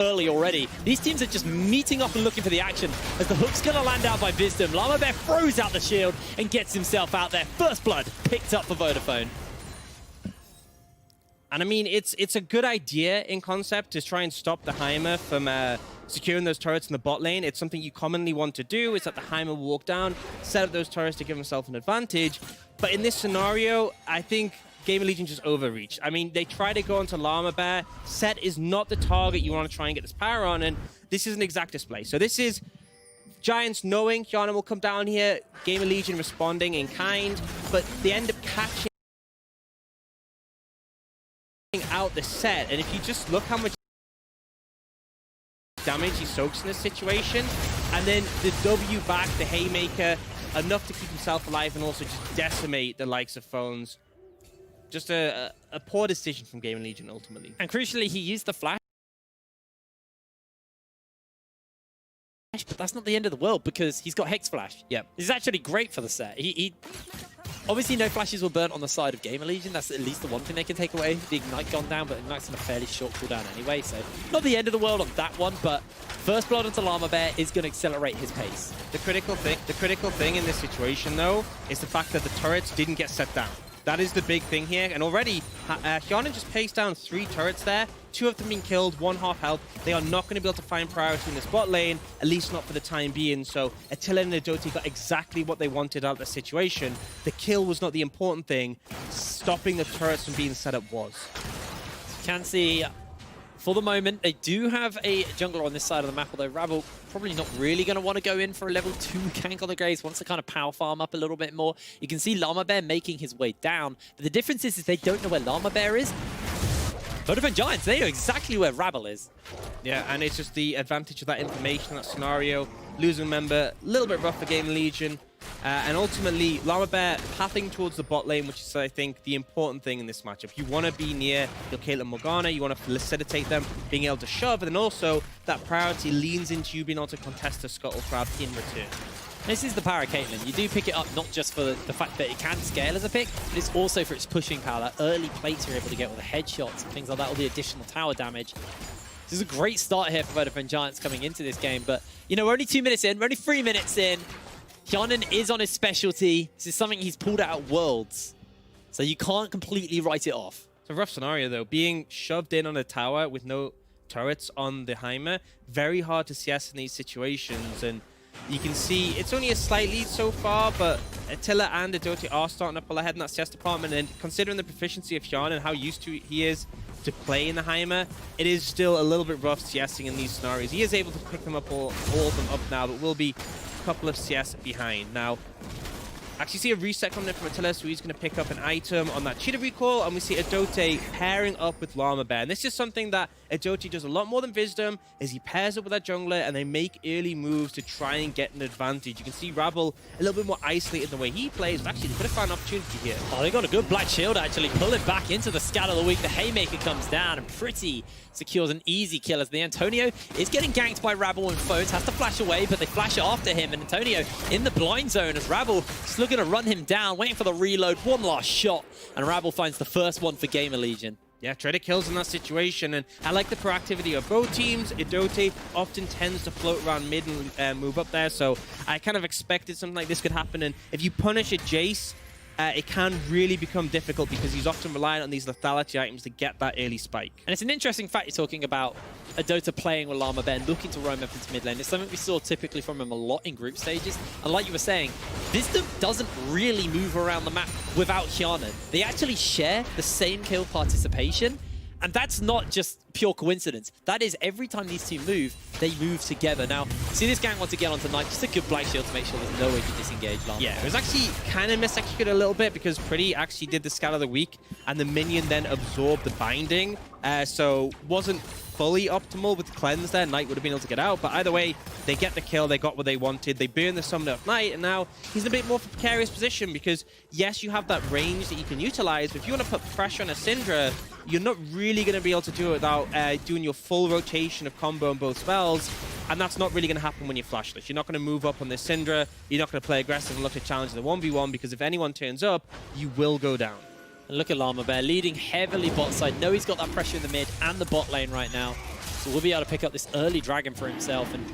early already. These teams are just meeting up and looking for the action as the hook's going to land out by Wisdom. Llama throws out the shield and gets himself out there. First blood picked up for Vodafone. And I mean, it's a good idea in concept to try and stop the Heimer from securing those turrets in the bot lane. It's something you commonly want to do, is that the Heimer will walk down, set up those turrets to give himself an advantage. But in this scenario, I think Game of Legion just overreached. I mean, they try to go onto Llama Bear. Set is not the target you want to try and get this power on, and this is an exact display. So this is Giants knowing Hyana will come down here, Game of Legion responding in kind, but they end up catching out the set. And if you just look how much damage he soaks in this situation, and then the W back, the Haymaker, enough to keep himself alive and also just decimate the likes of Phones. Just a poor decision from Game of Legion ultimately. And crucially, he used the flash. But that's not the end of the world because he's got Hex Flash. Yep. This is actually great for the set. He obviously, no flashes were burnt on the side of Game of Legion. That's at least the one thing they can take away. The Ignite gone down, but Ignite's on a fairly short cooldown anyway, so not the end of the world on that one, but first blood onto Llama Bear is going to accelerate his pace. The critical thing in this situation, though, is the fact that the turrets didn't get set down. That is the big thing here, and already Hyana just paced down 3 turrets there, 2 of them being killed, 1 half health. They are not going to be able to find priority in this bot lane, at least not for the time being. So Attila and Adoti got exactly what they wanted out of the situation. The kill was not the important thing. Stopping the turrets from being set up was. You can see, for the moment, they do have a jungler on this side of the map, although Rabble probably not really going to want to go in for a level 2 gank on the Graves, wants to kind of power farm up a little bit more. You can see Llama Bear making his way down, but the difference is they don't know where Llama Bear is. Vodafone Giants, they know exactly where Rabble is. Yeah, and it's just the advantage of that information, that scenario. Losing a member, a little bit rough for Game of Legion. And ultimately, Llama Bear pathing towards the bot lane, which is, I think, the important thing in this matchup. You want to be near your Caitlyn Morgana, you want to facilitate them being able to shove, and then also that priority leans into you being able to contest the Scuttle Crab in return. This is the power of Caitlyn. You do pick it up not just for the fact that it can scale as a pick, but it's also for its pushing power. That early plates you're able to get with the headshots and things like that, all the additional tower damage. This is a great start here for Vodafone Giants coming into this game, but, you know, we're only 2 minutes in, we're only 3 minutes in. Hyanan is on his specialty. This is something he's pulled out at Worlds, so you can't completely write it off. It's a rough scenario, though. Being shoved in on a tower with no turrets on the Heimer, very hard to CS in these situations, and you can see it's only a slight lead so far, but Attila and Adoti are starting to pull ahead in that CS department, and considering the proficiency of Hyanan and how used to he is to play in the Heimer, it is still a little bit rough CSing in these scenarios. He is able to pick them up, all of them up now, but will be a couple of CS behind. Now, actually see a reset coming in from Attila, so he's going to pick up an item on that cheetah recall, and we see Adoti pairing up with Llama Bear. And this is something that Adoti does a lot more than Wisdom, is he pairs up with that jungler, and they make early moves to try and get an advantage. You can see Rabble a little bit more isolated in the way he plays, but actually they could have found an opportunity here. Oh, they got a good Black Shield, actually, pulling back into the Scat of the Week. The Haymaker comes down and pretty secures an easy kill as the Antonio is getting ganked by Rabble and Phones, has to flash away, but they flash after him, and Antonio in the blind zone as Rabble just looking to run him down, waiting for the reload, one last shot, and Rabble finds the first one for Game of Legion. Yeah, Trader kills in that situation, and I like the proactivity of both teams. Adoti often tends to float around mid and move up there, so I kind of expected something like this could happen, and if you punish a Jace, it can really become difficult because he's often relying on these lethality items to get that early spike. And it's an interesting fact you're talking about Adota playing with Llama Bear, looking to roam up into mid lane. It's something we saw typically from him a lot in group stages. And like you were saying, Wisdom doesn't really move around the map without Hyanan. They actually share the same kill participation. And that's not just pure coincidence. That is every time these two move, they move together. Now, see this gang wants to get onto Knight, just a good Black Shield to make sure there's no way to disengage Llama. Yeah, it was actually kind of misexecuted a little bit because Pretty actually did the Scout of the Week, and the minion then absorbed the binding, so wasn't fully optimal with the cleanse there. Knight would have been able to get out, but either way, they get the kill, they got what they wanted, they burn the Summoner of Knight, and now he's in a bit more of a precarious position because, yes, you have that range that you can utilize, but if you want to put pressure on a Syndra, you're not really going to be able to do it without doing your full rotation of combo on both spells, and that's not really going to happen when you're flashless. You're not going to move up on this Syndra, you're not going to play aggressive and look to challenge the 1v1, because if anyone turns up, you will go down. And look at Llama Bear leading heavily bot side. Know he's got that pressure in the mid and the bot lane right now. So we'll be able to pick up this early dragon for himself. And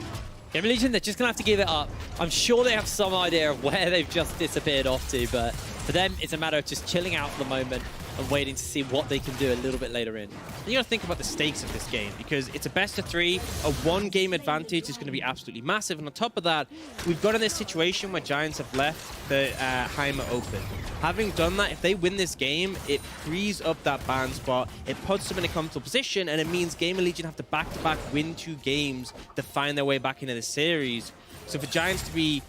Game Legion, they're just going to have to give it up. I'm sure they have some idea of where they've just disappeared off to, but for them, it's a matter of just chilling out for the moment and waiting to see what they can do a little bit later in. You got to think about the stakes of this game, because it's a best of 3. A 1-game advantage is going to be absolutely massive. And on top of that, we've got in this situation where Giants have left the Heimer open. Having done that, if they win this game, it frees up that ban spot. It puts them in a comfortable position, and it means Game Legion have to back-to-back win 2 games to find their way back into the series. So for Giants to be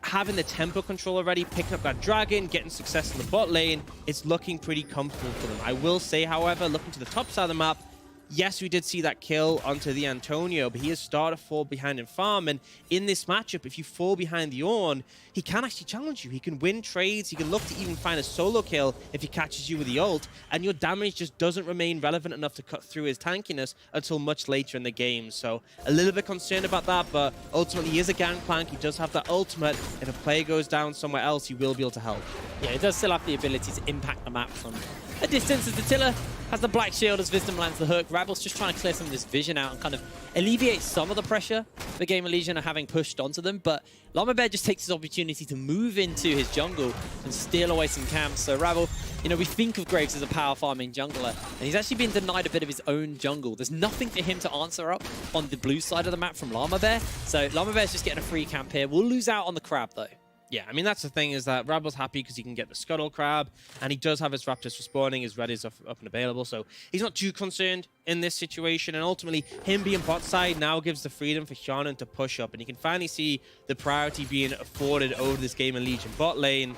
having the tempo control already, picking up that dragon, getting success in the bot lane, it's looking pretty comfortable for them. I will say, however, looking to the top side of the map, yes, we did see that kill onto the Antonio, but he has started to fall behind in farm. And in this matchup, if you fall behind the Ornn, he can actually challenge you. He can win trades. He can look to even find a solo kill if he catches you with the ult. And your damage just doesn't remain relevant enough to cut through his tankiness until much later in the game. So a little bit concerned about that, but ultimately he is a gangplank. He does have that ultimate. If a player goes down somewhere else, he will be able to help. Yeah, he does still have the ability to impact the map from a distance as Attila has the black shield as Wisdom lands the hook. Rabel's just trying to clear some of this vision out and kind of alleviate some of the pressure the Game of Legion are having pushed onto them. But Llama Bear just takes his opportunity to move into his jungle and steal away some camps. So Rabel, you know, we think of Graves as a power farming jungler, and he's actually been denied a bit of his own jungle. There's nothing for him to answer up on the blue side of the map from Llama Bear. So Llama Bear's just getting a free camp here. We'll lose out on the crab though. Yeah, I mean, that's the thing, is that Rabel's happy because he can get the Scuttle Crab, and he does have his Raptors respawning, his Red is up and available, so he's not too concerned in this situation, and ultimately, him being bot side now gives the freedom for Hyanan to push up, and you can finally see the priority being afforded over this Game of Legion bot lane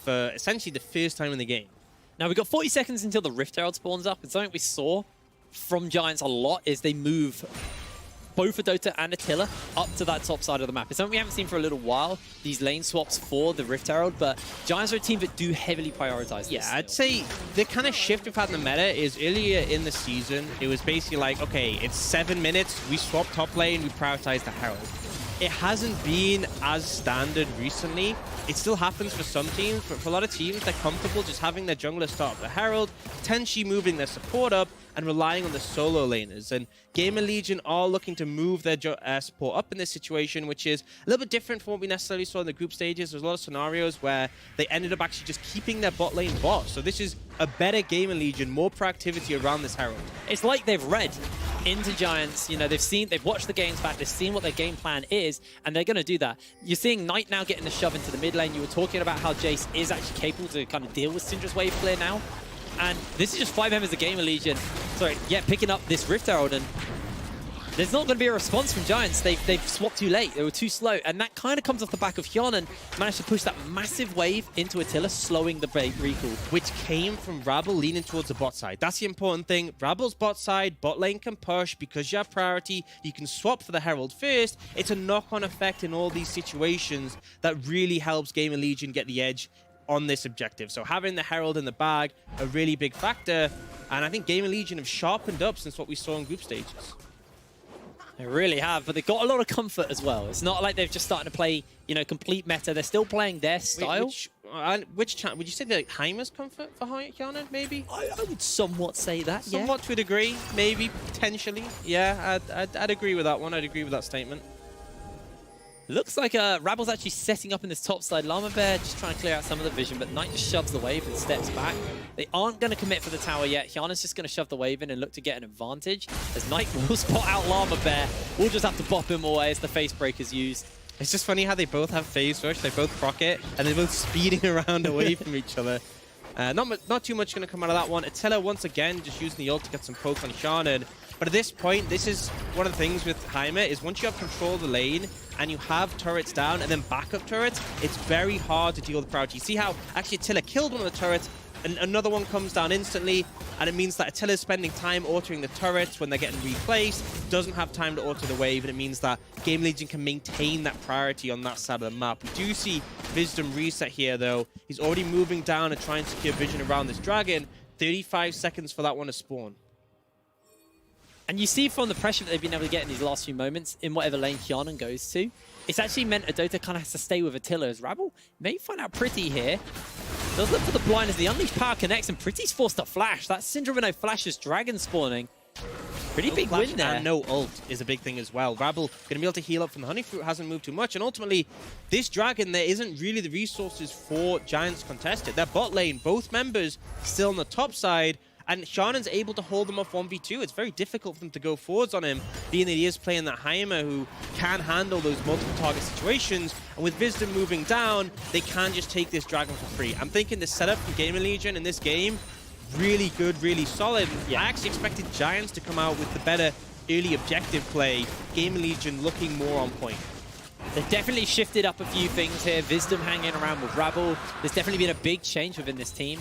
for essentially the first time in the game. Now, we've got 40 seconds until the Rift Herald spawns up, and something we saw from Giants a lot is they move both for Dota and Attila up to that top side of the map. It's something we haven't seen for a little while, these lane swaps for the Rift Herald, but Giants are a team that do heavily prioritize this. Yeah, I'd say the kind of shift we've had in the meta is earlier in the season, it was basically like, okay, it's 7 minutes, we swap top lane, we prioritize the Herald. It hasn't been as standard recently. It still happens for some teams, but for a lot of teams, they're comfortable just having their jungler start up the Herald, potentially moving their support up, and relying on the solo laners. And Game of Legion are looking to move their support up in this situation, which is a little bit different from what we necessarily saw in the group stages. There's a lot of scenarios where they ended up actually just keeping their bot lane bot. So this is a better Game of Legion, more proactivity around this Herald. It's like they've read into Giants, you know, they've watched the games back, they've seen what their game plan is, and they're going to do that. You're seeing Knight now getting the shove into the mid lane. You were talking about how Jace is actually capable to kind of deal with Syndra's wave clear now. And this is just 5 members of Game of Legion. Sorry, yeah, picking up this Rift Herald, and there's not going to be a response from Giants. They've swapped too late. They were too slow, and that kind of comes off the back of Hyanan managed to push that massive wave into Attila, slowing the recall. Which came from Rabel leaning towards the bot side. That's the important thing. Rabel's bot side, bot lane can push because you have priority. You can swap for the Herald first. It's a knock-on effect in all these situations that really helps Game of Legion get the edge on this objective. So having the Herald in the bag, a really big factor. And I think Game of Legion have sharpened up since what we saw in group stages. They really have, but they've got a lot of comfort as well. It's not like they've just started to play, you know, complete meta. They're still playing their style. Which would you say that Heimer's comfort for Hyanan, maybe? I would somewhat say that, yeah. Somewhat to a degree, maybe, potentially. Yeah, I'd agree with that one. I'd agree with that statement. Looks like Rabel's actually setting up in this top side. Llama Bear just trying to clear out some of the vision, but Knight just shoves the wave and steps back. They aren't going to commit for the tower yet. Hyanan's just going to shove the wave in and look to get an advantage, as Knight will spot out Llama Bear. We'll just have to bop him away as the face breaker's used. It's just funny how they both have phase rush, they both proc it, and they're both speeding around away from each other. Not too much going to come out of that one. Attila once again just using the ult to get some poke on Hyanan. But at this point, this is one of the things with Heimer, is once you have control of the lane and you have turrets down and then backup turrets, it's very hard to deal with priority. You see how actually Attila killed one of the turrets and another one comes down instantly, and it means that Attila's spending time altering the turrets when they're getting replaced, doesn't have time to alter the wave, and it means that Game Legion can maintain that priority on that side of the map. We do see Wisdom reset here though. He's already moving down and trying to secure vision around this dragon. 35 seconds for that one to spawn. And you see from the pressure that they've been able to get in these last few moments, in whatever lane Hyanan goes to, it's actually meant Dota kind of has to stay with Attila, as Rabel may find out Pretty here. Does look for the blind as the Unleashed Power connects, and Pretty's forced to flash. That's Syndra with no flashes, Dragon spawning. Pretty big flash win there. And no ult is a big thing as well. Rabble going to be able to heal up from the Honey Fruit, hasn't moved too much. And ultimately, this Dragon, there isn't really the resources for Giants contested. Their bot lane, both members still on the top side. And Shannon's able to hold them off 1v2. It's very difficult for them to go forwards on him, being that he is playing that Heimer who can handle those multiple target situations. And with Wisdom moving down, they can just take this Dragon for free. I'm thinking the setup from Gamer Legion in this game, really good, really solid. Yeah. I actually expected Giants to come out with the better early objective play. Gamer Legion looking more on point. They've definitely shifted up a few things here. Wisdom hanging around with Rabble. There's definitely been a big change within this team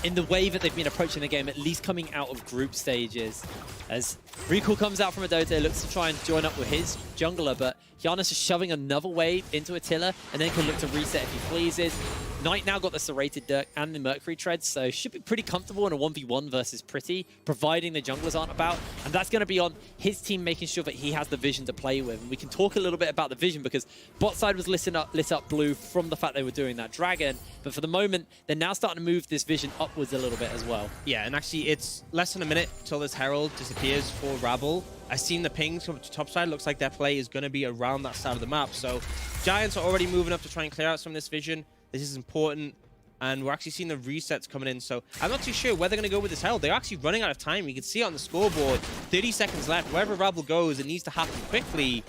in the way that they've been approaching the game, at least coming out of group stages. As Recall comes out from a Dota, looks to try and join up with his jungler, but Giannis is shoving another wave into Attila, and then can look to reset if he pleases. Knight now got the Serrated Dirk and the Mercury Treads, so should be pretty comfortable in a 1v1 versus Pretty, providing the junglers aren't about. And that's going to be on his team making sure that he has the vision to play with. And we can talk a little bit about the vision, because bot side was lit up blue from the fact they were doing that Dragon. But for the moment, they're now starting to move this vision upwards a little bit as well. Yeah, and actually it's less than a minute till this Herald disappears for Rabble. I've seen the pings from the top side. Looks like their play is going to be around that side of the map. So Giants are already moving up to try and clear out some of this vision. This is important, and we're actually seeing the resets coming in. So I'm not too sure where they're going to go with this Herald. They're actually running out of time. You can see it on the scoreboard. 30 seconds left. Wherever Rabble goes, it needs to happen quickly.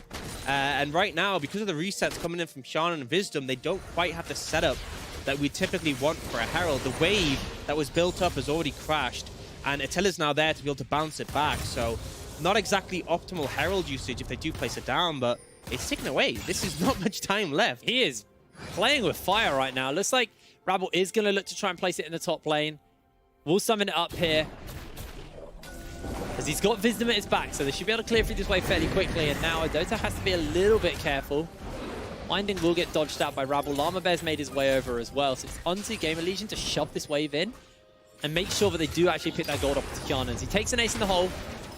And right now, because of the resets coming in from Shannon and Wisdom, they don't quite have the setup that we typically want for a Herald. The wave that was built up has already crashed, and Attila's now there to be able to bounce it back. So not exactly optimal Herald usage if they do place it down, but it's ticking away. This is not much time left. He is playing with fire right now. Looks like Rabble is going to look to try and place it in the top lane. We'll summon it up here, as he's got Wisdom at his back, so they should be able to clear through this wave fairly quickly. And now Dota has to be a little bit careful. Winding will get dodged out by Rabble. Llama Bear's made his way over as well, so it's onto Gamer Legion to shove this wave in and make sure that they do actually pick that gold off to Kiana. He takes an ace in the hole.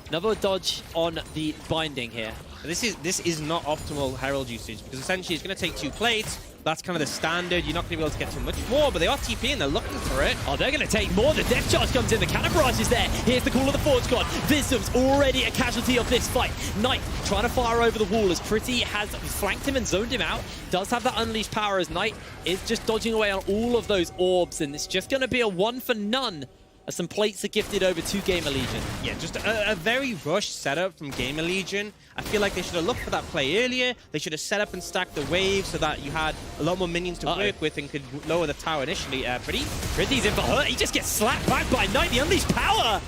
Another dodge on the binding here. This is not optimal Herald usage, because essentially it's going to take 2 plates. That's kind of the standard. You're not going to be able to get too much more, but they are TPing. They're looking for it. Oh, they're going to take more. The Death Charge comes in. The Cannon Barrage is there. Here's the call of the Forge Squad. Wisdom's already a casualty of this fight. Knight trying to fire over the wall as Pretty has flanked him and zoned him out. Does have that unleashed power as Knight is just dodging away on all of those orbs, and it's just going to be a 1 for none. As some plates are gifted over to Gamer Legion. Yeah, just a very rushed setup from Gamer Legion. I feel like they should have looked for that play earlier. They should have set up and stacked the wave so that you had a lot more minions to work with and could lower the tower initially. Pretty's in for hurt. He just gets slapped back by Knight. The unleashed power!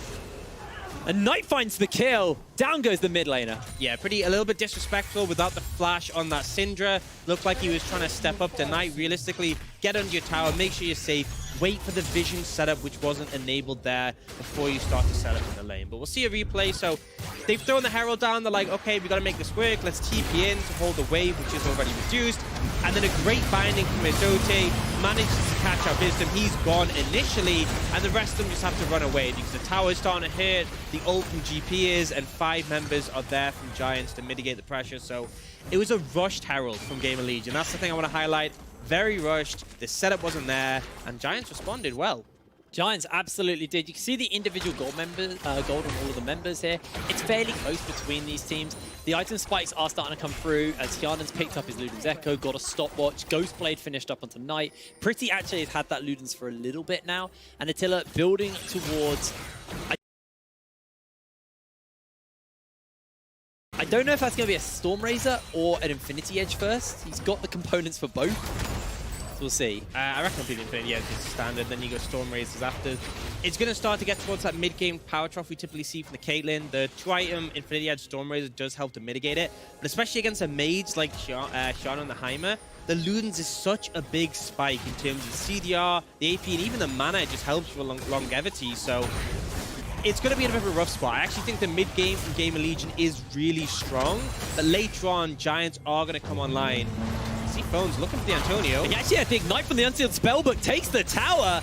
And Knight finds the kill. Down goes the mid laner. Yeah, Pretty a little bit disrespectful without the flash on that Syndra. Looked like he was trying to step up to Knight. Realistically, get under your tower, make sure you're safe. Wait for the vision setup, which wasn't enabled there before you start to set up in the lane. But we'll see a replay. So they've thrown the Herald down. They're like, okay, we got to make this work. Let's TP in to hold the wave, which is already reduced. And then a great binding from Isote. Manages to catch out Wisdom. He's gone initially, and the rest of them just have to run away because the tower's starting to hit. The ult from GP is, and 5 members are there from Giants to mitigate the pressure. So it was a rushed Herald from Gamer Legion. That's the thing I want to highlight. Very rushed. The setup wasn't there, and Giants responded well. Giants absolutely did. You can see the individual gold on all of the members here. It's fairly close between these teams. The item spikes are starting to come through as Hjarnan's picked up his Luden's Echo, got a stopwatch. Ghostblade finished up onto Knight. Pretty actually has had that Luden's for a little bit now, and Attila building towards... I don't know if that's going to be a Storm Razor or an Infinity Edge first. He's got the components for both. So we'll see. I reckon it'll be the Infinity Edge is standard, then you go Storm Razors after. It's going to start to get towards that mid-game power trough we typically see from the Caitlyn. The 2-item Infinity Edge Storm Razor does help to mitigate it, but especially against a mage like Shannon and the Heimer, the Ludens is such a big spike in terms of CDR, the AP, and even the mana just helps with longevity. So it's going to be a bit of a rough spot. I actually think the mid-game from Gamer Legion is really strong, but later on, Giants are going to come online. See Phones looking for the Antonio. And actually, I think Knight from the Unsealed Spellbook takes the tower.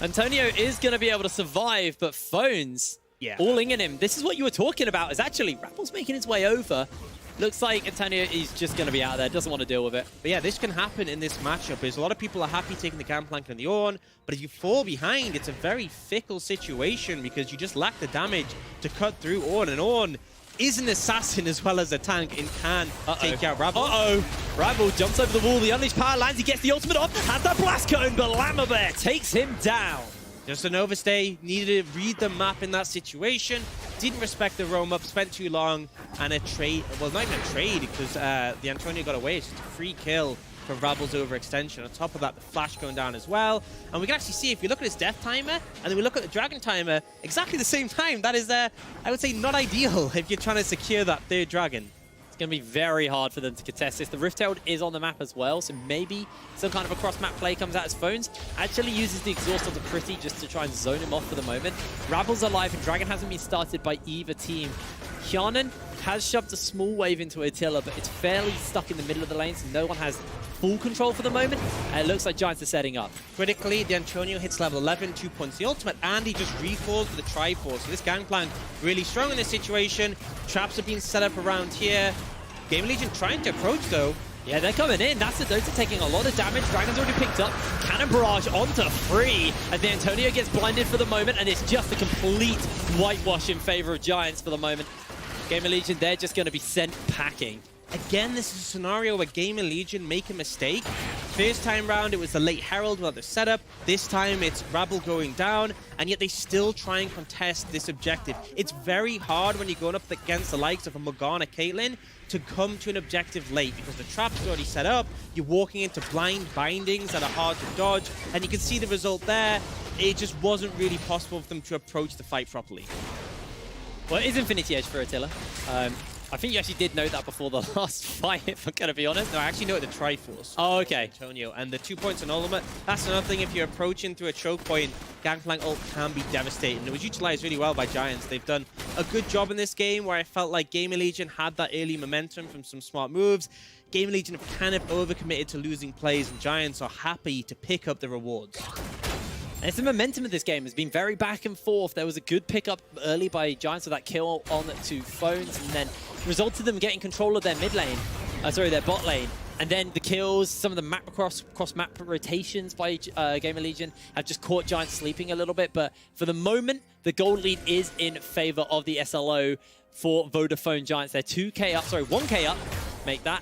Antonio is going to be able to survive, but Phones all in him. This is what you were talking about, is actually Rapple's making his way over. Looks like Antonio is just going to be out there, doesn't want to deal with it. But yeah, this can happen in this matchup. Is a lot of people are happy taking the Gangplank and the Ornn, but if you fall behind, it's a very fickle situation because you just lack the damage to cut through Ornn, and Ornn is an assassin as well as a tank and can take out Rabble. Rabble jumps over the wall, the Unleashed Power lands, he gets the ultimate off, has the Blast Cone, but Llama takes him down. Just an overstay, needed to read the map in that situation, didn't respect the roam up, spent too long, and a trade, well, not even a trade, because the Antonio got away. It's just a free kill for Rabble's overextension. On top of that, the flash going down as well. And we can actually see, if you look at his death timer, and then we look at the dragon timer, exactly the same time. That is, I would say, not ideal if you're trying to secure that third dragon. It's going to be very hard for them to contest this. The Rift Herald is on the map as well, so maybe some kind of a cross-map play comes out as Phones. Actually uses the exhaust onto Pretty just to try and zone him off for the moment. Rabble's alive, and Dragon hasn't been started by either team. Hjarnan has shoved a small wave into Attila, but it's fairly stuck in the middle of the lane, so no one has full control for the moment. And it looks like Giants are setting up. Critically, the Antonio hits level 11, 2 points the ultimate, and he just refalls for the Triforce. So this Gangplank really strong in this situation. Traps are being set up around here. Game Legion trying to approach though. Yeah, they're coming in. That's the Dota taking a lot of damage. Dragon's already picked up. Cannon Barrage onto free. And the Antonio gets blinded for the moment, and it's just a complete whitewash in favor of Giants for the moment. Game of Legion, they're just going to be sent packing. Again, this is a scenario where Game of Legion make a mistake. First time round, it was the late Herald without the setup. This time, it's Rabble going down, and yet they still try and contest this objective. It's very hard when you're going up against the likes of a Morgana Caitlyn to come to an objective late because the trap's already set up. You're walking into blind bindings that are hard to dodge, and you can see the result there. It just wasn't really possible for them to approach the fight properly. Well, it is Infinity Edge for Attila. I think you actually did note that before the last fight, if I'm going to be honest. No, I actually noted the Triforce. Oh, okay. Antonio, and the 2 points on ultimate. That's another thing. If you're approaching through a choke point, Gangplank ult can be devastating. It was utilized really well by Giants. They've done a good job in this game where I felt like Game of Legion had that early momentum from some smart moves. Game of Legion have kind of overcommitted to losing plays, and Giants are happy to pick up the rewards. And it's the momentum of this game has been very back and forth. There was a good pickup early by Giants with that kill on to Phones, and then resulted in them getting control of their mid lane, their bot lane. And then the kills, some of the map cross-map rotations by Game of Legion have just caught Giants sleeping a little bit. But for the moment, the gold lead is in favor of the SLO for Vodafone Giants. They're 1k up, make that.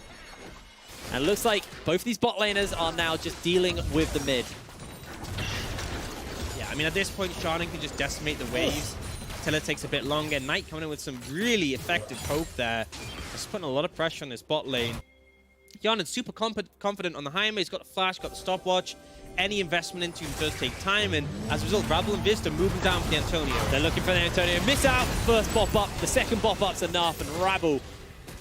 And it looks like both these bot laners are now just dealing with the mid. I mean, at this point, Hjarnan can just decimate the waves. Attila takes a bit longer. Knight coming in with some really effective poke there. Just putting a lot of pressure on this bot lane. Hjarnan's super confident on the Heimer. He's got the flash, got the stopwatch. Any investment into him does take time, and as a result, Rabble and Vista moving down for the Antonio. They're looking for the Antonio. Miss out. First bop up. The second bop up's enough, and Rabble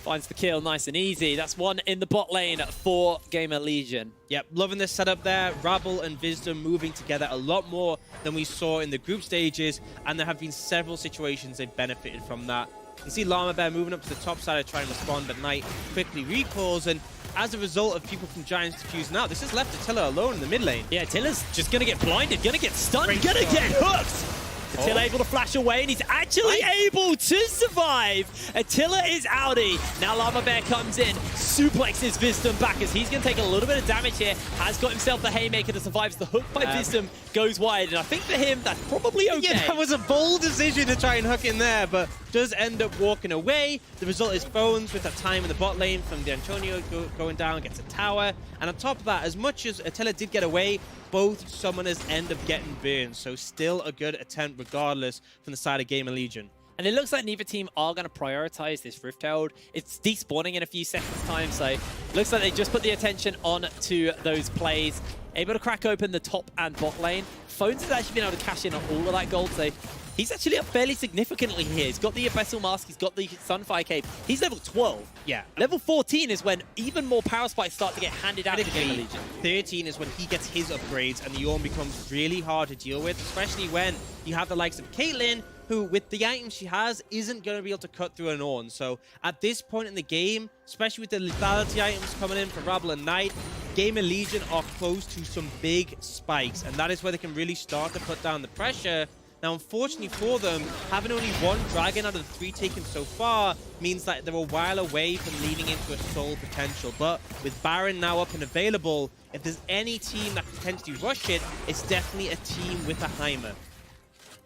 finds the kill nice and easy. That's one in the bot lane for Gamer Legion. Yep, loving this setup there. Rabble and Wisdom moving together a lot more than we saw in the group stages, and there have been several situations they've benefited from that. You see Llama Bear moving up to the top side to try and respond, but Knight quickly recalls, and as a result of people from Giants defusing out, this has left Attila alone in the mid lane. Yeah, Attila's just going to get blinded, going to get stunned, going to get hooked. Attila able to flash away, and he's actually able to survive. Attila is outie. Now Llama Bear comes in, suplexes Wisdom back as he's going to take a little bit of damage here. Has got himself the Haymaker that survives. The hook by Wisdom goes wide, and I think for him, that's probably okay. Yeah, that was a bold decision to try and hook in there, but does end up walking away. The result is Phones with that time in the bot lane from the Antonio going down, gets a tower. And on top of that, as much as Attila did get away, both summoners end up getting burned. So still a good attempt regardless from the side of Game of Legion. And it looks like neither team are going to prioritize this Rift Herald. It's despawning in a few seconds time, so looks like they just put the attention on to those plays. Able to crack open the top and bot lane. Phones has actually been able to cash in on all of that gold, so he's actually up fairly significantly here. He's got the Abyssal Mask, he's got the Sunfire Cape. He's level 12. Yeah. Level 14 is when even more power spikes start to get handed out to Game of Legion. 13 is when he gets his upgrades and the Ornn becomes really hard to deal with, especially when you have the likes of Caitlyn, who with the items she has isn't going to be able to cut through an Ornn. So at this point in the game, especially with the lethality items coming in for Rabble and Knight, Game of Legion are close to some big spikes, and that is where they can really start to put down the pressure. Now, unfortunately for them, having only one Dragon out of the 3 taken so far means that they're a while away from leaning into a sole potential. But with Baron now up and available, if there's any team that can potentially rush it, it's definitely a team with a Heimer.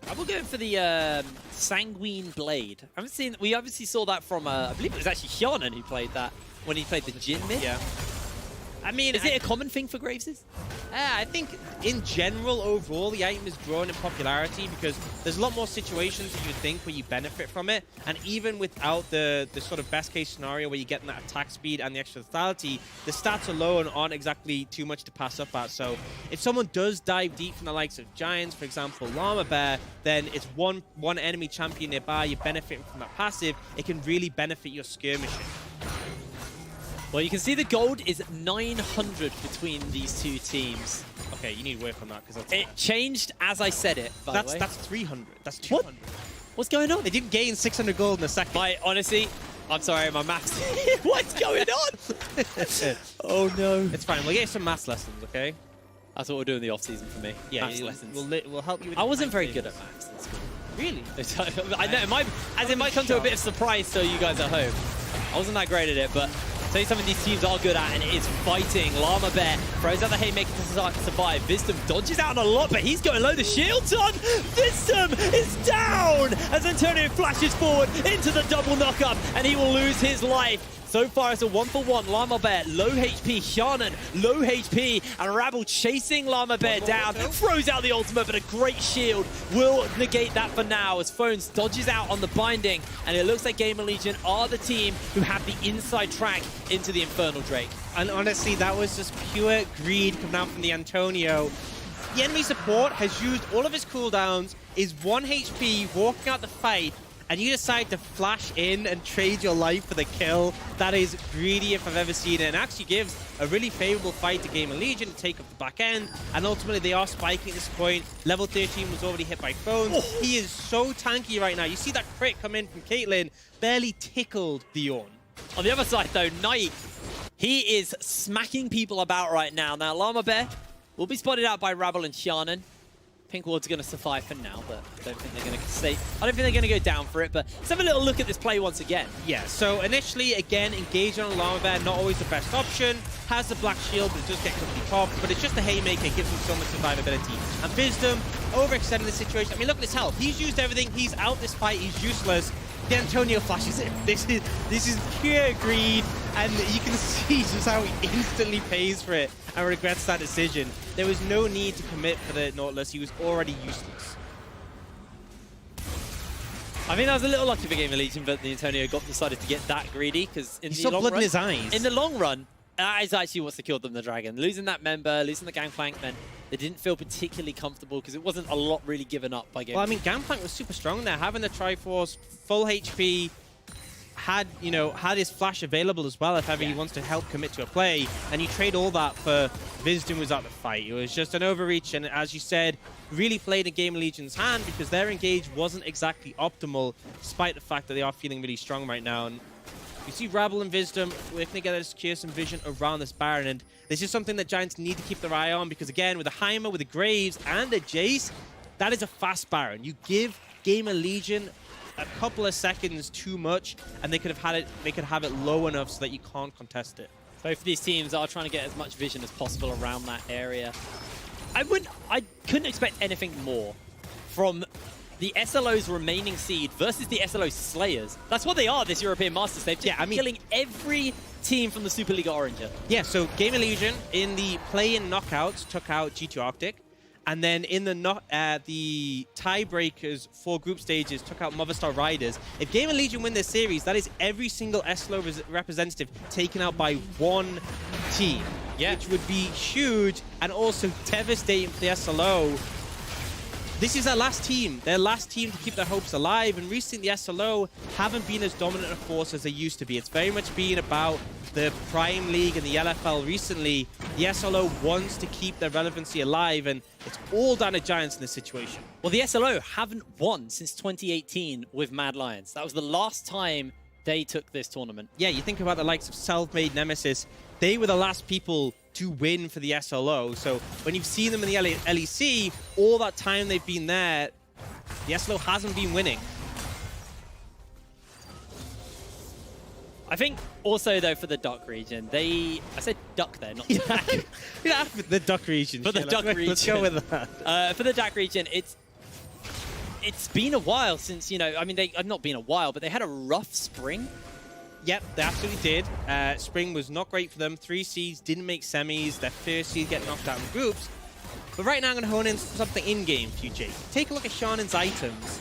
I will go for the Sanguine Blade. I haven't seen. We obviously saw that from. I believe it was actually Hyanan who played that when he played the Jin mid. Yeah. I mean, is it a common thing for Graveses? I think in general, overall, the item is growing in popularity because there's a lot more situations that you would think where you benefit from it. And even without the sort of best case scenario where you're getting that attack speed and the extra lethality, the stats alone aren't exactly too much to pass up at. So if someone does dive deep from the likes of Giants, for example, Llama Bear, then it's one enemy champion nearby, you're benefiting from that passive, it can really benefit your skirmishing. Well, you can see the gold is 900 between these two teams. Okay, you need to work on that because it changed as I said it. By the way, that's 300. That's 200. What's going on? They didn't gain 600 gold in a second. Honestly, I'm sorry, my maths. What's going on? Oh no! It's fine. We'll get some maths lessons, okay? That's what we're doing in the off season for me. Yeah, maths lessons. We'll help you. With I wasn't very good at maths in school. Really? I know it might come to a bit of surprise to you guys at home. I wasn't that great at it, but I'll tell you something these teams are good at, and it is fighting. Llama Bear throws out the haymaker to survive. Wisdom dodges out on a lot, but he's going low. The shield's on. Wisdom is down as Antonio flashes forward into the double knockup, and he will lose his life. So far, it's a 1-for-1. Llama Bear, low HP. Hyanan, low HP. And Rabble chasing Llama Bear down. Throws out the ultimate, but a great shield will negate that for now as Phones dodges out on the binding. And it looks like Gamer Legion are the team who have the inside track into the Infernal Drake. And honestly, that was just pure greed coming out from the Antonio. The enemy support has used all of his cooldowns, is 1 HP, walking out the fight, and you decide to flash in and trade your life for the kill. That is greedy if I've ever seen it, and actually gives a really favorable fight to Gamer Legion to take up the back end, and ultimately they are spiking at this point. Level 13 was already hit by Phones. Oh. He is so tanky right now. You see that crit come in from Caitlyn, barely tickled Bjorn. On the other side though, Knight, he is smacking people about right now. Now Llama Bear will be spotted out by Rabble and Hyanan. Pink Ward's going to survive for now, but I don't think they're going to stay. I don't think they're going to go down for it, but let's have a little look at this play once again. Yeah, so initially, again, engage on a Llama Bear, not always the best option. Has the black shield, but it does get quickly popped, but it's just a haymaker, gives him so much survivability. And Wisdom, overextending the situation. I mean, look at his health. He's used everything. He's out this fight. He's useless. The Antonio flashes him. This is pure greed, and you can see just how he instantly pays for it and regrets that decision. There was no need to commit for the Nautilus. He was already useless. I think that was a little lucky for Gamer Legion, but the Antonio decided to get that greedy because in the long blood run, in his eyes. In the long run, that is actually what secured them the Dragon. Losing that member, losing the Gangplank meant they didn't feel particularly comfortable because it wasn't a lot really given up by Gamer. Well, I mean, Gangplank was super strong there, having the Triforce, full HP, had his flash available as well if ever he wants to help commit to a play, and you trade all that for Wisdom was out the fight. It was just an overreach, and as you said, really played in Gamer Legion's hand because their engage wasn't exactly optimal, despite the fact that they are feeling really strong right now. And you see Rabble and Wisdom working together to secure some vision around this Baron, and this is something that Giants need to keep their eye on because, again, with a Heimer, with the Graves, and a Jace, that is a fast Baron. You give Gamer Legion a couple of seconds too much, and they could have it low enough so that you can't contest it. Both of these teams are trying to get as much vision as possible around that area. I couldn't expect anything more from the SLO's remaining seed versus the SLO Slayers. That's what they are, this European Masters. They've just killing every team from the Superliga Oranger. Yeah, so Gamer Legion in the play-in knockouts took out G2 Arctic, and then in the tiebreakers for group stages took out Movistar Riders. If Gamer Legion win this series, that is every single SLO representative taken out by one team, which would be huge and also devastating for the SLO. This is their last team to keep their hopes alive, and recently the SLO haven't been as dominant a force as they used to be. It's very much been about the Prime League and the LFL recently. The SLO wants to keep their relevancy alive, and it's all down to Giants in this situation. Well, the SLO haven't won since 2018 with Mad Lions. That was the last time they took this tournament. Yeah, you think about the likes of Self-Made Nemesis. They were the last people to win for the SLO. So when you've seen them in the LEC, all that time they've been there, the SLO hasn't been winning. I think also, though, for the duck region, I said duck there, not duck. Yeah, the duck region. For the duck region. Let's go with that. For the duck region, it's been a while since, you know, I mean, they not been a while, but they had a rough spring. Yep, they absolutely did. Spring was not great for them. 3 seeds didn't make semis. Their first seed getting knocked out in groups. But right now I'm going to hone in something in-game for you, Jake. Take a look at Shannon's items.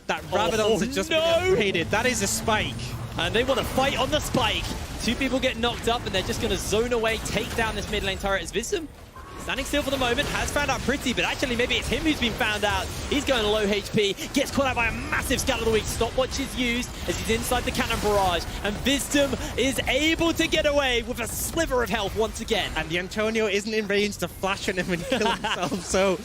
That Rabadon's have just been upgraded. That is a spike. And they want to fight on the spike. 2 people get knocked up, and they're just going to zone away, take down this mid lane turret. As Visum, standing still for the moment, has found out Pretty, but actually maybe it's him who's been found out. He's going low HP, gets caught out by a massive Scout of the Week. Stopwatch is used as he's inside the cannon barrage, and Visum is able to get away with a sliver of health once again. And the Antonio isn't in range to flash on him and kill himself, so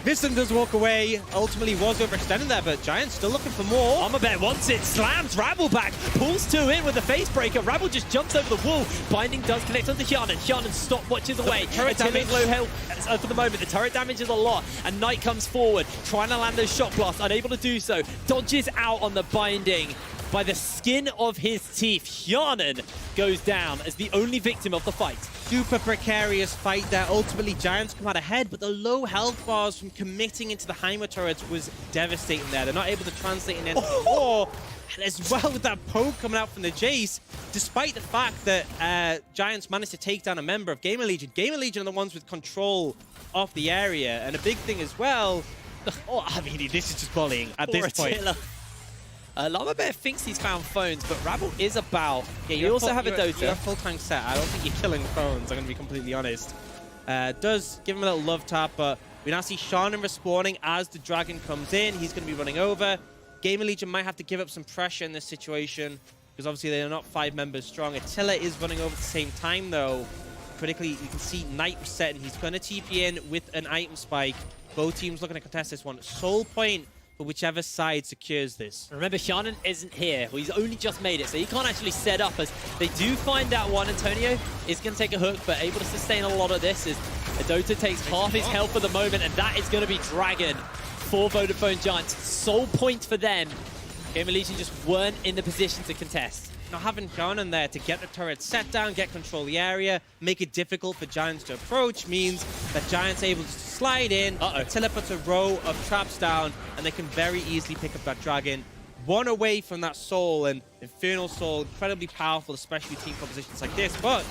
Visum does walk away. Ultimately was overextended there, but Giant's still looking for more. Armorbet wants it, slams Rabble back, pulls 2 in with the face breaker. Rabble just jumps over the wall. Binding does connect onto Hyanan. Hyanan stopwatches away. Turret damage. Low health for the moment. The turret damage is a lot, and Knight comes forward, trying to land those shock blasts, unable to do so. Dodges out on the binding by the skin of his teeth. Hyanan goes down as the only victim of the fight. Super precarious fight there. Ultimately, Giants come out ahead, but the low health bars from committing into the Heimer turrets was devastating there. They're not able to translate in into the war. And as well with that poke coming out from the Jace, despite the fact that Giants managed to take down a member of Gamer Legion. Gamer Legion are the ones with control of the area. And a big thing as well, I mean, this is just bullying at this point. Llama Bear thinks he's found phones, but Rabble is about. Yeah, you also have a Dota. You're a full-time set. I don't think you're killing phones, I'm going to be completely honest. Does give him a little love tap, but we now see Shannon respawning as the Dragon comes in. He's going to be running over. Gamer Legion might have to give up some pressure in this situation, because obviously they are not 5 members strong. Attila is running over at the same time, though. Critically, you can see Knight resetting. He's going to TP in with an item spike. Both teams looking to contest this one. Soul point for whichever side secures this. Remember, Hyanan isn't here. Well, he's only just made it, so he can't actually set up, as they do find out one. Antonio is going to take a hook, but able to sustain a lot of this as Dota takes half his health for the moment, and that is going to be Dragon for Vodafone Giants. Soul point for them. Gamer Legion just weren't in the position to contest. Now having Hyanan there to get the turret set down, get control of the area, make it difficult for Giants to approach, means that Giants are able to slide in, Attila puts a row of traps down, and they can very easily pick up that Dragon. 1 away from that Soul, and Infernal Soul, incredibly powerful, especially team compositions like this, but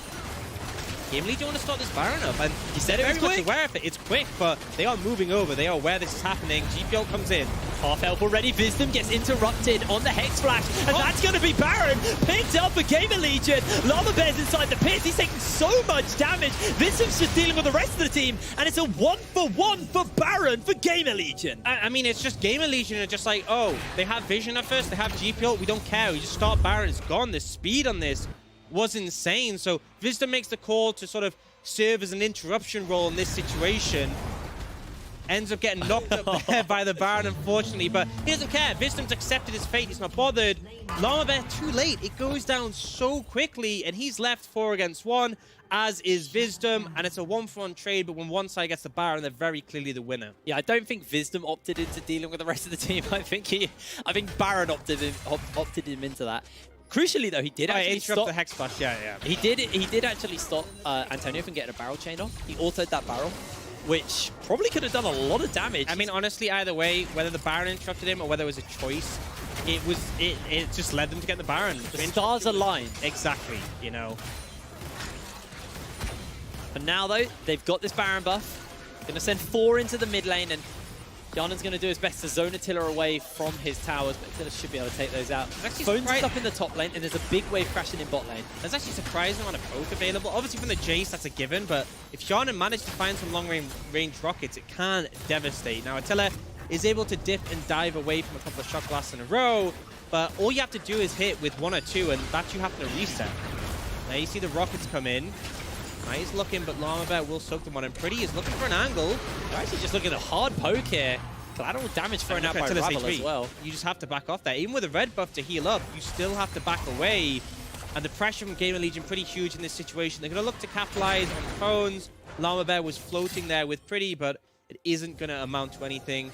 Game Legion want to start this Baron up, and he said it was very quick. much aware of it. It's quick, but they are moving over. They are aware this is happening. GPL comes in. Half health already. Wisdom gets interrupted on the Hex Flash, and that's going to be Baron picked up for Gamer Legion. Llama Bear's inside the pits. He's taking so much damage. Wisdom's just dealing with the rest of the team, and it's a 1-for-1 for Baron for Gamer Legion. I mean, it's just Gamer Legion are just like, oh, they have vision at first, they have GPL, we don't care. We just start Baron. It's gone. The speed on this was insane. So Vista makes the call to sort of serve as an interruption role in this situation. Ends up getting knocked up there by the Baron, unfortunately, but he doesn't care. Visdom's accepted his fate. He's not bothered. Llama Bear too late. It goes down so quickly, and he's left 4 against 1, as is Visdom, and it's a 1-for-1 trade, but when one side gets the Baron, they're very clearly the winner. Yeah, I don't think Visdom opted into dealing with the rest of the team. I think Baron opted him into that. Crucially, though, he did actually stop the Hex Flash. Yeah. He did actually stop Antonio from getting a barrel chain off. He autoed that barrel, which probably could have done a lot of damage. I mean, honestly, either way, whether the Baron interrupted him or whether it was a choice, it just led them to get the Baron. The stars aligned. Exactly, you know. But now, though, they've got this Baron buff. Going to send 4 into the mid lane, and Hyanan's going to do his best to zone Attila away from his towers, but Attila should be able to take those out. Phone's up in the top lane, and there's a big wave crashing in bot lane. There's actually a surprising amount of poke available. Obviously from the Jace, that's a given, but if Hyanan managed to find some long-range rockets, it can devastate. Now Attila is able to dip and dive away from a couple of shock blasts in a row, but all you have to do is hit with 1 or 2, and that you have to reset. Now you see the rockets come in. He's looking, but Llama Bear will soak them on him. Pretty is looking for an angle. They're actually just looking at a hard poke here. Collateral damage thrown out by Rabble as well. You just have to back off there. Even with a red buff to heal up, you still have to back away. And the pressure from Gamer Legion pretty huge in this situation. They're going to look to capitalize on phones. Llama Bear was floating there with Pretty, but it isn't going to amount to anything.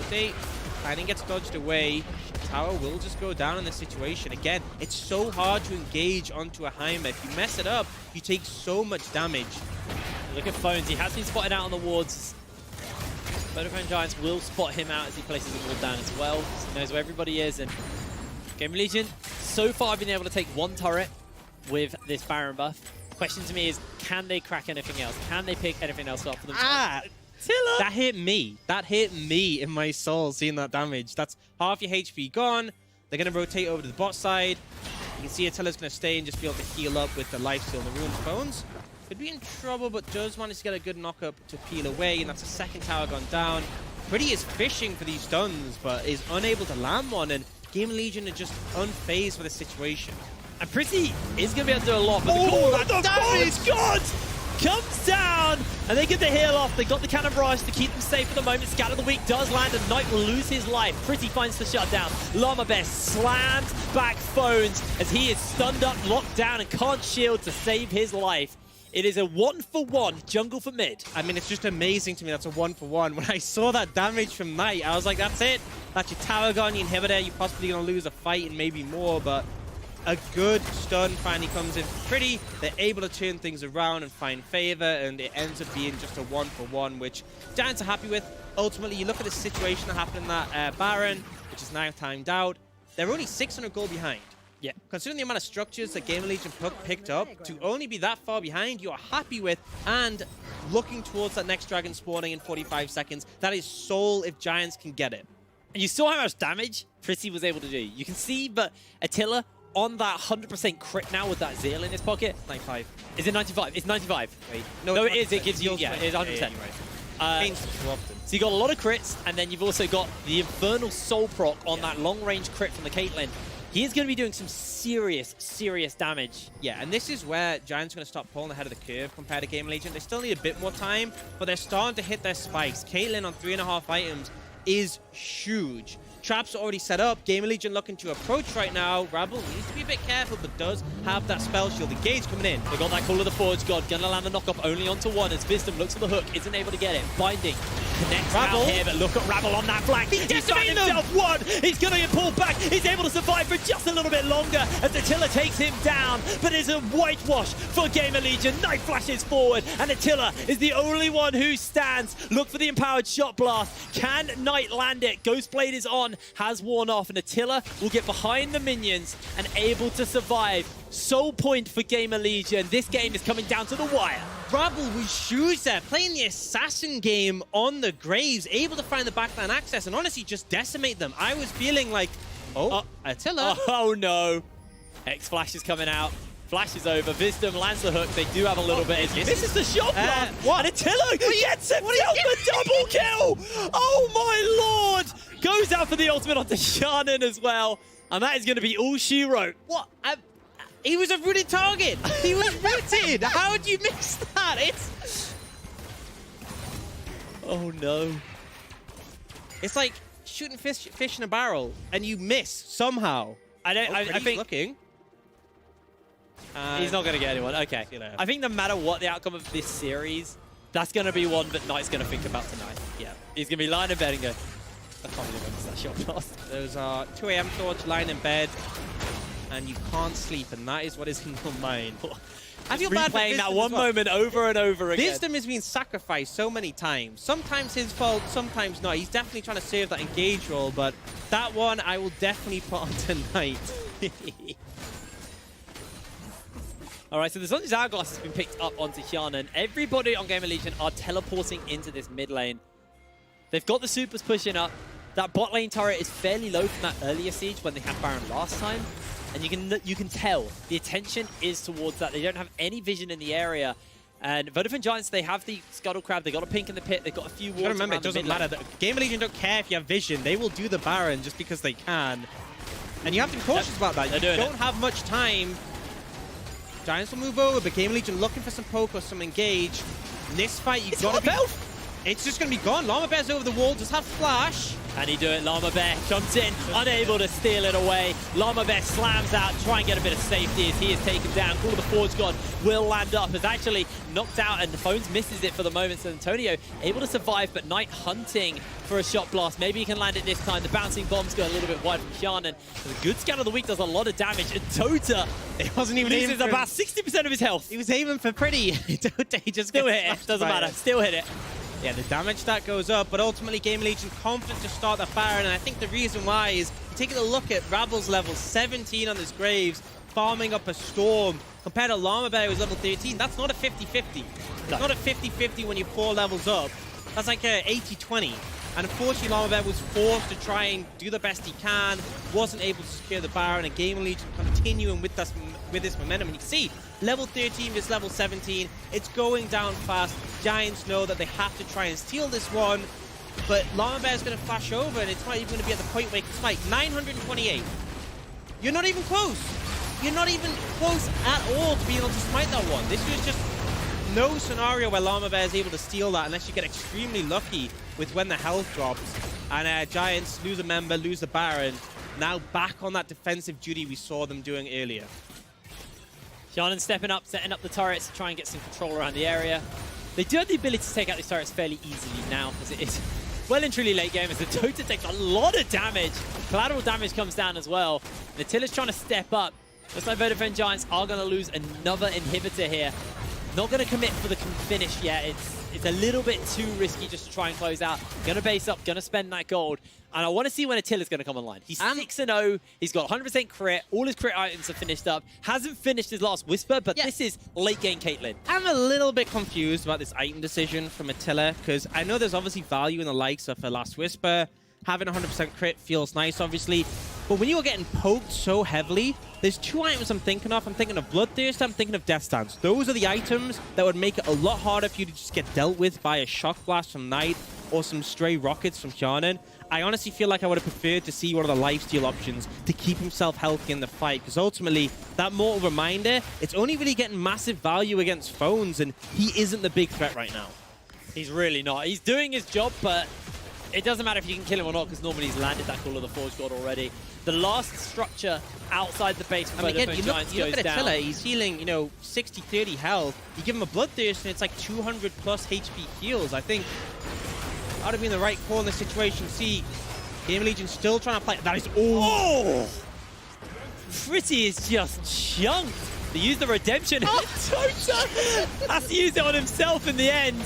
update. Lightning gets dodged away. Tower will just go down in this situation. Again, it's so hard to engage onto a Heimer. If you mess it up, you take so much damage. Look at Phones. He has been spotted out on the wards. VODAFONE Giants will spot him out as he places the ward down as well. So he knows where everybody is. And Game Legion, so far, been able to take one turret with this Baron buff. Question to me is, can they crack anything else? Can they pick anything else up for themselves? Tiller! That hit me. That hit me in my soul, seeing that damage. That's half your HP gone. They're going to rotate over to the bot side. You can see Attila's going to stay and just be able to heal up with the lifesteal and the ruined bones. Could be in trouble, but does manage to get a good knock-up to peel away, and that's a second tower gone down. Pretty is fishing for these stuns, but is unable to land one, and Game Legion are just unfazed with the situation. And Pretty is going to be able to do a lot, but the damage God comes down, and they get the heal off. They got the cannon barrage to keep them safe for the moment. Scout of the Week does land, and Knight will lose his life. Pretty finds the shutdown. Llama Bear slams back Phones as he is stunned up, locked down, and can't shield to save his life. It is a 1-for-1 jungle for mid. I mean, it's just amazing to me that's a 1-for-1. When I saw that damage from Knight, I was like, that's it. That's your tower gone, your inhibitor. You're possibly going to lose a fight and maybe more, but a good stun finally comes in for Pretty. They're able to turn things around and find favor, and it ends up being just a 1-for-1, which Giants are happy with. Ultimately, you look at the situation that happened in that Baron, which is now timed out. They're only 600 gold behind. Yeah. Considering the amount of structures that Game Legion picked up, to only be that far behind, you are happy with, and looking towards that next dragon spawning in 45 seconds. That is soul if Giants can get it. And you saw how much damage Pretty was able to do. You can see, but Attila on that 100% crit now with that Zeal in his pocket. 95. Is it 95? It's 95. Wait. No, it is. It gives you, yeah, it's 100%. Yeah, right. Changes too often. So you got a lot of crits, and then you've also got the Infernal Soul proc on that long-range crit from the Caitlyn. He is going to be doing some serious, serious damage. Yeah, and this is where Giants are going to start pulling ahead of the curve compared to Game Legion. They still need a bit more time, but they're starting to hit their spikes. Caitlyn on 3.5 items is huge. Traps are already set up. Game Legion looking to approach right now. Rabble needs to be a bit careful, but does have that spell shield. The gauge coming in. They got that Call of the Forge God. Gonna land the knock-up only onto one as Wisdom looks for the hook. Isn't able to get it. Binding. Connects Rabble. out here, but look at Rabble on that flank. He's got himself one. He's gonna get pulled back. He's able to survive for just a little bit longer as Attila takes him down. But it's a whitewash for Gamer Legion. Knight flashes forward, and Attila is the only one who stands. Look for the empowered shot blast. Can Knight land it? Ghostblade is on. Has worn off, and Attila will get behind the minions and able to survive. Soul point for Gamer Legion. This game is coming down to the wire. Rabble with shoes there, playing the assassin game on the Graves, able to find the backline access and honestly just decimate them. I was feeling like, Attila. Oh no. X Flash is coming out. Flash is over. Wisdom lands the hook. They do have a little bit. This is the shot block. What? And Attila gets himself a double kill. Oh my lord. Goes out for the ultimate onto Shannon as well. And that is going to be all she wrote. What? He was a rooted target. He was rooted. How would you miss that? It's... Oh no. It's like shooting fish in a barrel and you miss somehow. I think looking. He's not going to get anyone. Okay. I think no matter what the outcome of this series, that's going to be one that Knight's going to think about tonight. Yeah. He's going to be lying in bed and go, I can't believe I missed that shot blast. Those are 2 AM thoughts, lying in bed, and you can't sleep, and that is what is in your mind. I feel bad playing that one moment over and over again. Wisdom has been sacrificed so many times. Sometimes his fault, sometimes not. He's definitely trying to save that engage role, but that one I will definitely put on tonight. All right, so the Sun's Hourglass has been picked up onto Hyana, and everybody on Gamer Legion are teleporting into this mid lane. They've got the supers pushing up. That bot lane turret is fairly low from that earlier siege when they had Baron last time. And you can tell the attention is towards that. They don't have any vision in the area. And VODAFONE Giants, they have the Scuttle Crab. They got a pink in the pit. They've got a few wards. Remember, it doesn't matter. Gamer Legion don't care if you have vision. They will do the Baron just because they can. And you have to be cautious about that. You don't have much time. Giants will move over, but Gamer Legion looking for some poke or some engage. In this fight, you've got to be... It's just going to be gone. Llama Bear's over the wall. Does have flash. Can he do it? Llama Bear jumps in, unable to steal it away. Llama Bear slams out, try and get a bit of safety as he is taken down. Call of the Forge God will land up, is actually knocked out, and the Phones misses it for the moment. So Antonio able to survive, but Knight hunting for a shot blast. Maybe he can land it this time. The bouncing bombs go a little bit wide from Hjarnan. The good scan of the week does a lot of damage, and Tota It wasn't even loses about 60% of his health. He was aiming for pretty. Tota, he just Still hit it, doesn't matter, still hit it. Yeah, the damage stat goes up, but ultimately Game Legion confident to start the fire, and I think the reason why is, taking a look at Rabble's level 17 on his Graves, farming up a Storm, compared to Llama Bear who's level 13, that's not a 50-50. It's not a 50-50 when you're 4 levels up. That's like a 80-20. And unfortunately, Llama Bear was forced to try and do the best he can, wasn't able to secure the Baron, and Game Legion continuing with this momentum. And you can see, level 13 versus level 17, it's going down fast. Giants know that they have to try and steal this one, but Llama Bear's going to flash over, and it's not even going to be at the point where he can smite. 928. You're not even close. You're not even close at all to being able to smite that one. This was just no scenario where Llama Bear is able to steal that unless you get extremely lucky with when the health drops. And Giants lose a member, lose the Baron. Now back on that defensive duty we saw them doing earlier. Hjarnan stepping up, setting up the turrets to try and get some control around the area. They do have the ability to take out these turrets fairly easily now, as it is well and truly late game, as the Tota takes a lot of damage. Collateral damage comes down as well. Attila's trying to step up. Looks like VODAFONE Giants are going to lose another inhibitor here. Not going to commit for the finish yet. It's a little bit too risky just to try and close out. Going to base up, going to spend that gold. And I want to see when Attila's going to come online. He's 6-0. He's got 100% crit. All his crit items are finished up. Hasn't finished his last Whisper, but this is late game Caitlyn. I'm a little bit confused about this item decision from Attila, because I know there's obviously value in the likes of a Last Whisper. Having 100% crit feels nice, obviously. But when you're getting poked so heavily, there's 2 items I'm thinking of. I'm thinking of Bloodthirst, I'm thinking of Death Stance. Those are the items that would make it a lot harder for you to just get dealt with by a Shock Blast from Knight or some stray rockets from Hjarnan. I honestly feel like I would have preferred to see one of the lifesteal options to keep himself healthy in the fight, because ultimately, that Mortal Reminder, it's only really getting massive value against Phones, and he isn't the big threat right now. He's really not. He's doing his job, but it doesn't matter if you can kill him or not, because normally he's landed that Call of the Forge God already. The last structure outside the base for again, VODAFONE Giants you look goes at Attila, down. he's healing, 60-30 health. You give him a Bloodthirst, and it's like 200 plus HP heals. I think that would have been the right call in this situation. See, Game Legion still trying to play. That is all. Pretty is just chunked. They use the redemption. Tota has to use it on himself in the end.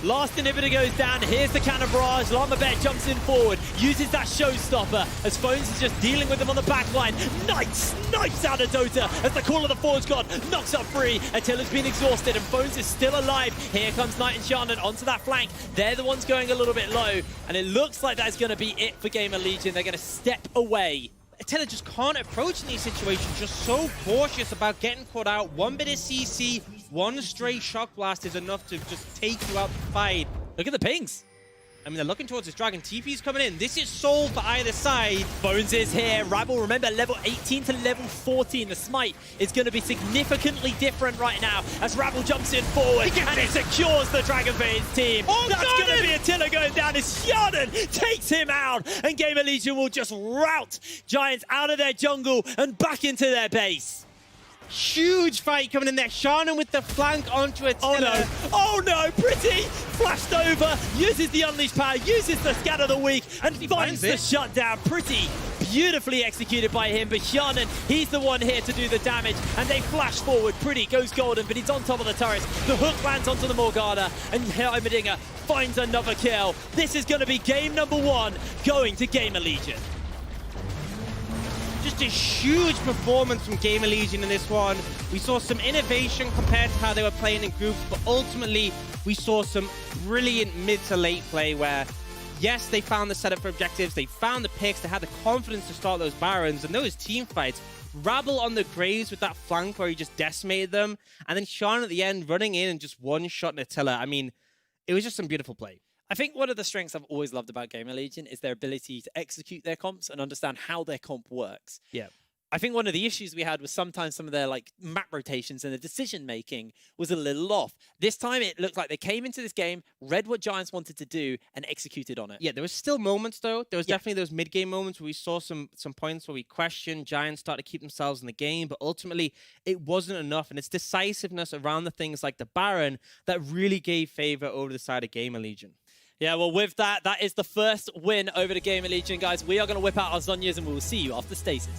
Last inhibitor goes down. Here's the cannon barrage. Llama Bear jumps in forward, uses that showstopper as Phones is just dealing with him on the back line. Snipes out of Tota as the Call of the Forge God knocks up free. Attila's been exhausted and Phones is still alive. Here comes Knight and Hjarnan onto that flank. They're the ones going a little bit low, and it looks like that's going to be it for Gamer Legion. They're going to step away. Attila just can't approach in these situations, just so cautious about getting caught out. One bit of CC, one stray Shock Blast is enough to just take you out the fight. Look at the pings. I mean, they're looking towards this dragon. TP's coming in. This is sold for either side. Phones is here. Rabble, remember, level 18 to level 14. The smite is going to be significantly different right now as Rabble jumps in forward and it secures the dragon for his team. That's going to be Attila going down as Hjarnan takes him out, and Gamer Legion will just rout Giants out of their jungle and back into their base. Huge fight coming in there. Hjarnan with the flank onto Attila. Oh no, Pretty flashed over, uses the Unleashed Power, uses the Scatter the Weak, and finds the shutdown. Pretty beautifully executed by him, but Hjarnan, he's the one here to do the damage, and they flash forward. Pretty goes golden, but he's on top of the turrets. The hook lands onto the Morgana, and Heimerdinger finds another kill. This is going to be game number 1 going to Gamer Legion. Just a huge performance from Gamer Legion in this one. We saw some innovation compared to how they were playing in groups, but ultimately we saw some brilliant mid to late play where, yes, they found the setup for objectives, they found the picks, they had the confidence to start those Barons and those team fights. Rabble on the Graves with that flank where he just decimated them, and then Hjarnan at the end running in and just one-shot Attila. I mean, it was just some beautiful play. I think one of the strengths I've always loved about Gamer Legion is their ability to execute their comps and understand how their comp works. Yeah. I think one of the issues we had was sometimes some of their like map rotations and the decision making was a little off. This time it looked like they came into this game, read what Giants wanted to do, and executed on it. Yeah, there was still moments though. There was definitely those mid-game moments where we saw some points where we questioned Giants start to keep themselves in the game, but ultimately it wasn't enough. And it's decisiveness around the things like the Baron that really gave favor over the side of Gamer Legion. Yeah, well, with that, that is the first win over the Gamer Legion, guys. We are going to whip out our Zhonyas and we will see you after Stasis.